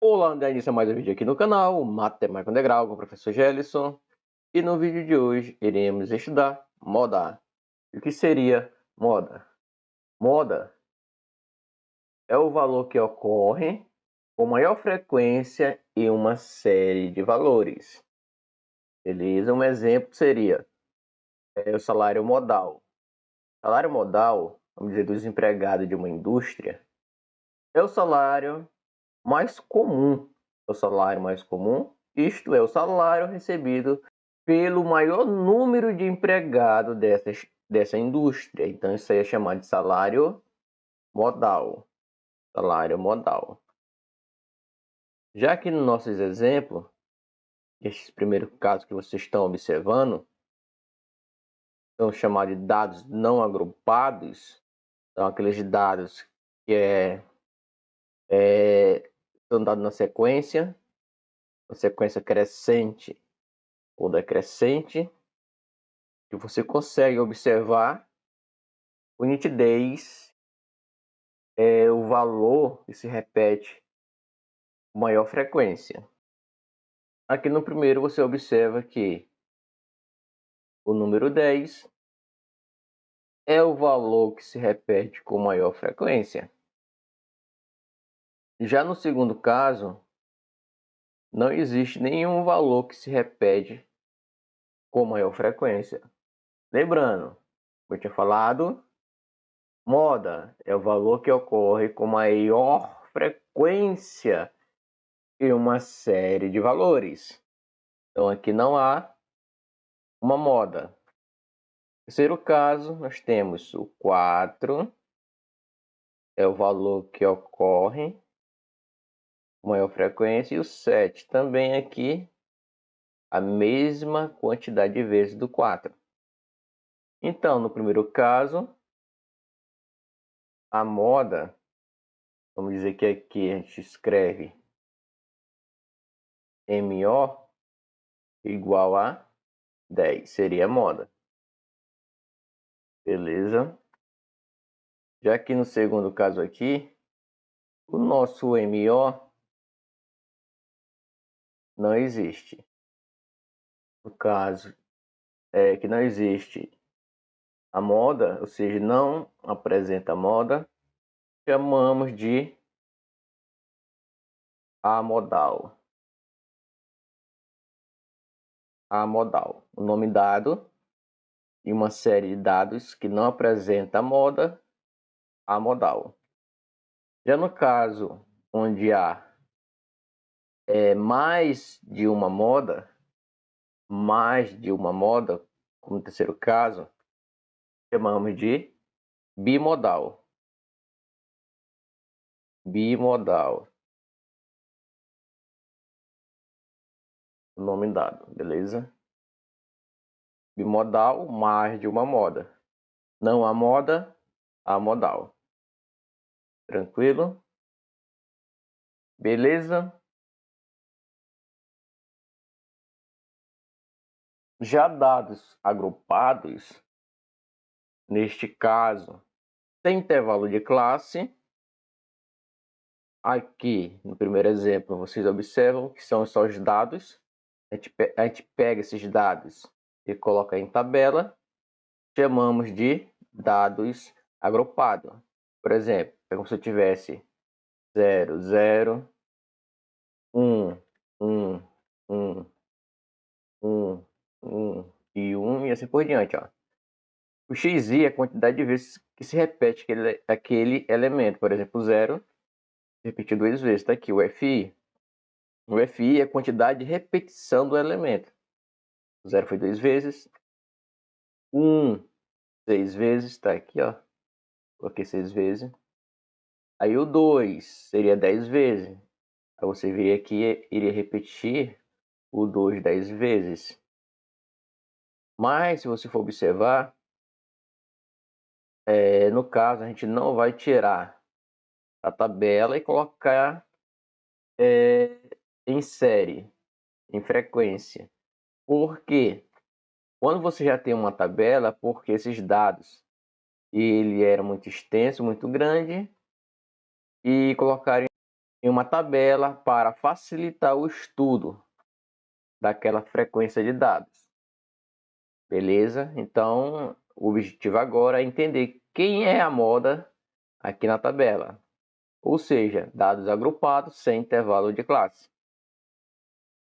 Olá, dando início a mais um vídeo aqui no canal, Matemática Integral com o professor Gelson. E no vídeo de hoje iremos estudar moda. E o que seria moda? Moda é o valor que ocorre com maior frequência em uma série de valores. Beleza? Um exemplo seria o salário modal. Salário modal, vamos dizer, dos empregados de uma indústria, é o salário mais comum. O salário mais comum, isto é, o salário recebido pelo maior número de empregados dessa indústria. Então, isso aí é chamado de salário modal. Salário modal. Já que no nosso exemplo, este primeiro caso que vocês estão observando, são chamados de dados não agrupados. São aqueles dados que são dados na sequência crescente ou decrescente, que você consegue observar com nitidez o valor que se repete com maior frequência. Aqui no primeiro você observa que o número 10 é o valor que se repete com maior frequência. Já no segundo caso, não existe nenhum valor que se repete com maior frequência. Lembrando, como eu tinha falado, moda é o valor que ocorre com maior frequência em uma série de valores. Então aqui não há uma moda. No terceiro caso, nós temos o 4, é o valor que ocorre com maior frequência, e o 7 também aqui, a mesma quantidade de vezes do 4. Então, no primeiro caso, a moda, vamos dizer que aqui a gente escreve MO igual a 10, seria a moda. Beleza? Já que no segundo caso aqui, o nosso MO não existe. No caso é que não existe a moda, ou seja, não apresenta moda, chamamos de amodal. Amodal, o nome dado e uma série de dados que não apresenta moda, amodal. Já no caso onde há mais de uma moda, como no terceiro caso, chamamos de bimodal. Bimodal. O nome dado, beleza? Bimodal, mais de uma moda. Não há moda, há modal. Tranquilo? Beleza? Já dados agrupados, neste caso, sem intervalo de classe, aqui no primeiro exemplo vocês observam que são só os dados. A gente pega esses dados e coloca em tabela, chamamos de dados agrupados. Por exemplo, é como se eu tivesse 0, 0, 1, 1, 1, 1, 1 e 1 e assim por diante. Ó. O xi é a quantidade de vezes que se repete aquele elemento. Por exemplo, 0 repetiu 2 vezes. Está aqui o fi. O fi é a quantidade de repetição do elemento. O 0 foi 2 vezes. 1, 6 vezes. Está aqui, ó. Coloquei 6 vezes. Aí o 2 seria 10 vezes. Aí você viria aqui e iria repetir o 2 10 vezes. Mas, se você for observar, no caso, a gente não vai tirar a tabela e colocar em série, em frequência. Por quê? Quando você já tem uma tabela, porque esses dados ele era muito extenso, muito grande, e colocar em uma tabela para facilitar o estudo daquela frequência de dados. Beleza? Então, o objetivo agora é entender quem é a moda aqui na tabela. Ou seja, dados agrupados sem intervalo de classe.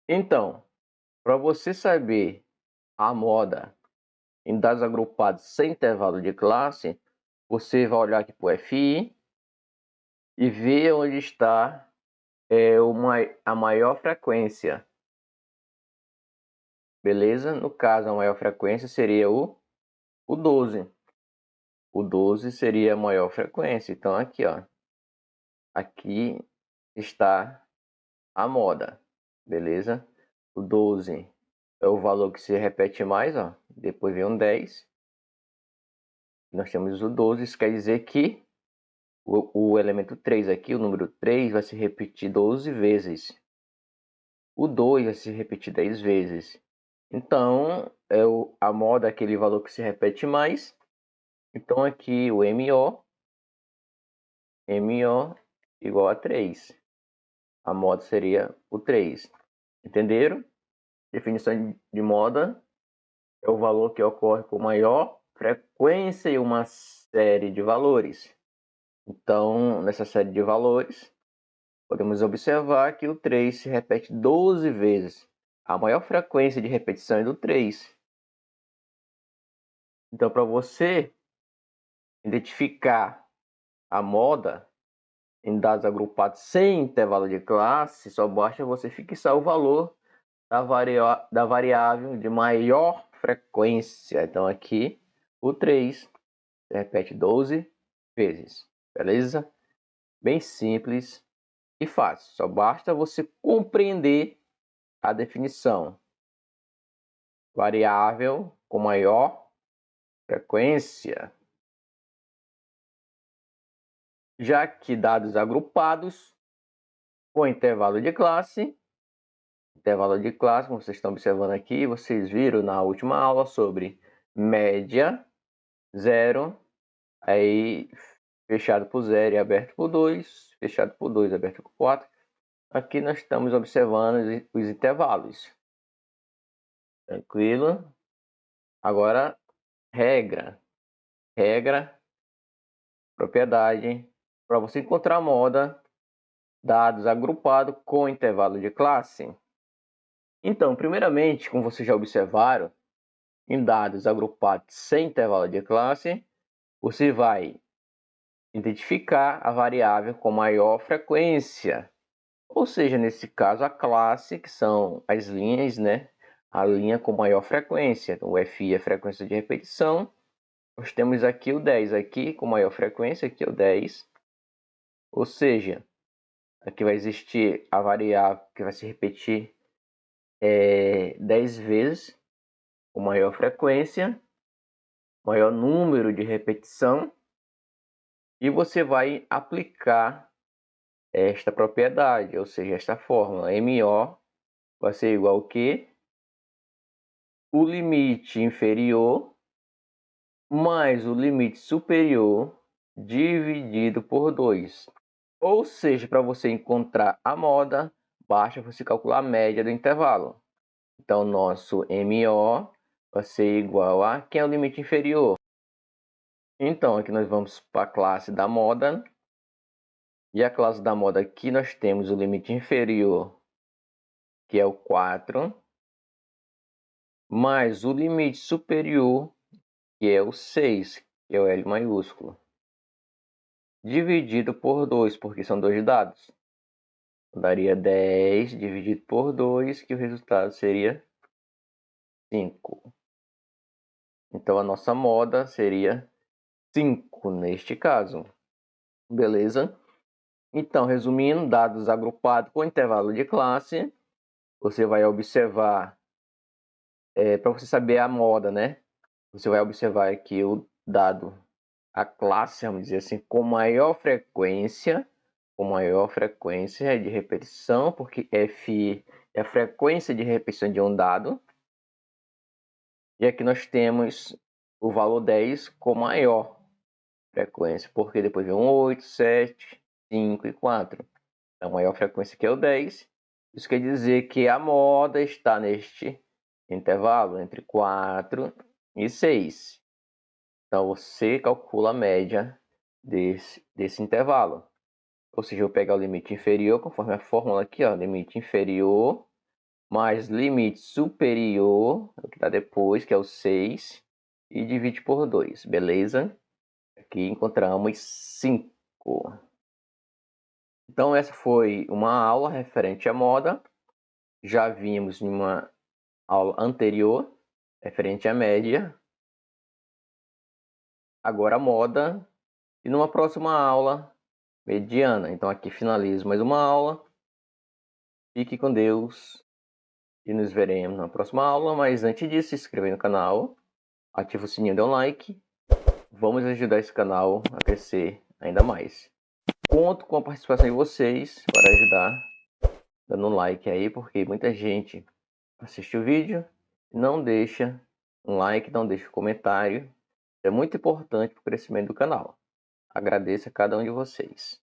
Então, para você saber a moda em dados agrupados sem intervalo de classe, você vai olhar aqui para o FI e ver onde está a maior frequência. Beleza? No caso, a maior frequência seria o 12. O 12 seria a maior frequência. Então, aqui, ó. Aqui está a moda. Beleza? O 12 é o valor que se repete mais, ó. Depois vem um 10. Nós temos o 12, isso quer dizer que o elemento 3 aqui, o número 3, vai se repetir 12 vezes. O 2 vai se repetir 10 vezes. Então, a moda é aquele valor que se repete mais. Então, aqui o MO igual a 3. A moda seria o 3. Entenderam? Definição de moda é o valor que ocorre com maior frequência em uma série de valores. Então, nessa série de valores, podemos observar que o 3 se repete 12 vezes. A maior frequência de repetição é do 3. Então, para você identificar a moda em dados agrupados sem intervalo de classe, só basta você fixar o valor da variável de maior frequência. Então, aqui, o 3 se repete 12 vezes. Beleza? Bem simples e fácil. Só basta você compreender a definição. Variável com maior frequência. Já que dados agrupados com intervalo de classe, como vocês estão observando aqui, vocês viram na última aula sobre média, 0, aí fechado por 0 e aberto por 2, fechado por 2 e aberto por 4. Aqui nós estamos observando os intervalos. Tranquilo? Agora, regra, propriedade, para você encontrar moda, dados agrupados com intervalo de classe. Então, primeiramente, como vocês já observaram, em dados agrupados sem intervalo de classe, você vai identificar a variável com maior frequência. Ou seja, nesse caso, a classe, que são as linhas, né? A linha com maior frequência. Então, o FI é frequência de repetição. Nós temos aqui o 10 aqui com maior frequência, aqui é o 10. Ou seja, aqui vai existir a variável que vai se repetir 10 vezes com maior frequência, maior número de repetição. E você vai aplicar esta propriedade, ou seja, esta fórmula. MO vai ser igual a quê? O limite inferior mais o limite superior dividido por 2. Ou seja, para você encontrar a moda, basta você calcular a média do intervalo. Então, nosso MO vai ser igual a quem é o limite inferior. Então, aqui nós vamos para a classe da moda. E a classe da moda aqui nós temos o limite inferior, que é o 4, mais o limite superior, que é o 6, que é o L maiúsculo, dividido por 2, porque são dois dados. Daria 10 dividido por 2, que o resultado seria 5. Então, a nossa moda seria 5 neste caso. Beleza? Então, resumindo, dados agrupados com intervalo de classe, você vai observar, para você saber a moda, né? Você vai observar aqui o dado, a classe, vamos dizer assim, com maior frequência de repetição, porque F é a frequência de repetição de um dado. E aqui nós temos o valor 10 com maior frequência, porque depois vem 8, 7, 5 e 4. A maior frequência aqui é o 10. Isso quer dizer que a moda está neste intervalo entre 4 e 6. Então, você calcula a média desse intervalo. Ou seja, eu pego o limite inferior, conforme a fórmula aqui, ó, limite inferior mais limite superior, o que está depois, que é o 6, e divide por 2, beleza? Aqui encontramos 5. Então, essa foi uma aula referente à moda. Já vimos em uma aula anterior, referente à média. Agora a moda. E numa próxima aula, mediana. Então, aqui finalizo mais uma aula. Fique com Deus. E nos veremos na próxima aula. Mas antes disso, se inscreva no canal. Ative o sininho, dê um like. Vamos ajudar esse canal a crescer ainda mais. Conto com a participação de vocês para ajudar, dando um like aí, porque muita gente assiste o vídeo e não deixa um like, não deixa um comentário. É muito importante para o crescimento do canal. Agradeço a cada um de vocês.